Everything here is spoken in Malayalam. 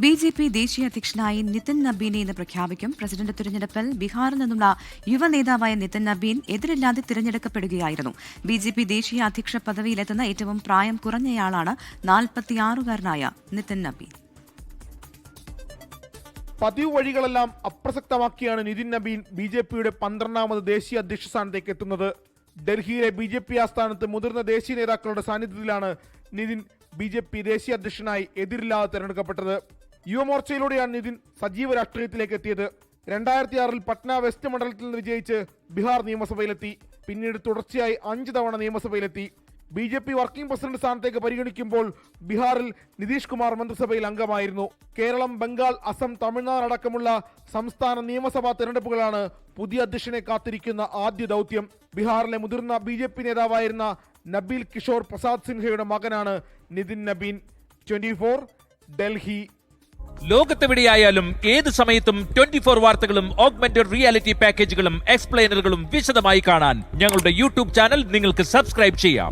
ബിജെപി ദേശീയ അധ്യക്ഷനായി നിതിൻ നബീനെ ഇന്ന് പ്രഖ്യാപിക്കും. പ്രസിഡന്റ് തിരഞ്ഞെടുപ്പിൽ ബീഹാറിൽ നിന്നുള്ള യുവ നേതാവായ നിതിൻ നബീൻ എതിരില്ലാതെ തിരഞ്ഞെടുക്കപ്പെടുകയായിരുന്നു. ബിജെപി ദേശീയ അധ്യക്ഷ പദവിയിലെത്തുന്ന ഏറ്റവും പ്രായം കുറഞ്ഞയാളാണ് 46-കാരനായ നിതിൻ നബീൻ. പതിവ് വഴികളെല്ലാം അപ്രസക്തമാക്കിയാണ് നിതിൻ നബീൻ ബിജെപിയുടെ 12ാമത് ദേശീയ അധ്യക്ഷ സ്ഥാനത്തേക്ക് എത്തുന്നത്. ഡൽഹിയിലെ ബിജെപി ആസ്ഥാനത്ത് മുതിർന്ന ദേശീയ നേതാക്കളുടെ സാന്നിധ്യത്തിലാണ് നിതിൻ ബിജെപി ദേശീയ അധ്യക്ഷനായി എതിരില്ലാതെ തെരഞ്ഞെടുക്കപ്പെട്ടത്. യുവമോർച്ചയിലൂടെയാണ് നിതിൻ സജീവ രാഷ്ട്രീയത്തിലേക്ക് എത്തിയത്. 2006-ൽ പട്ന വെസ്റ്റ് മണ്ഡലത്തിൽ നിന്ന് വിജയിച്ച് ബീഹാർ നിയമസഭയിലെത്തി. പിന്നീട് തുടർച്ചയായി 5 തവണ നിയമസഭയിലെത്തി. ബിജെപി വർക്കിംഗ് പ്രസിഡന്റ് സ്ഥാനത്തേക്ക് പരിഗണിക്കുമ്പോൾ ബീഹാറിൽ നിതീഷ് കുമാർ മന്ത്രിസഭയിൽ അംഗമായിരുന്നു. കേരളം, ബംഗാൾ, അസം, തമിഴ്നാട് അടക്കമുള്ള സംസ്ഥാന നിയമസഭാ തെരഞ്ഞെടുപ്പുകളാണ് പുതിയ അധ്യക്ഷനെ കാത്തിരിക്കുന്ന ആദ്യ ദൗത്യം. ബീഹാറിലെ മുതിർന്ന ബിജെപി നേതാവായിരുന്ന നബീൽ കിഷോർ പ്രസാദ് സിൻഹയുടെ മകനാണ് നിതിൻ നബീൻ. 24 ഡൽഹി. ലോകത്തെവിടെയായാലും ഏത് സമയത്തും 24 വാർത്തകളും ഓഗ്മെന്റഡ് റിയാലിറ്റി പാക്കേജുകളും എക്സ്പ്ലെയിനറുകളും വിശദമായി കാണാൻ ഞങ്ങളുടെ യൂട്യൂബ് ചാനൽ നിങ്ങൾക്ക് സബ്സ്ക്രൈബ് ചെയ്യാം.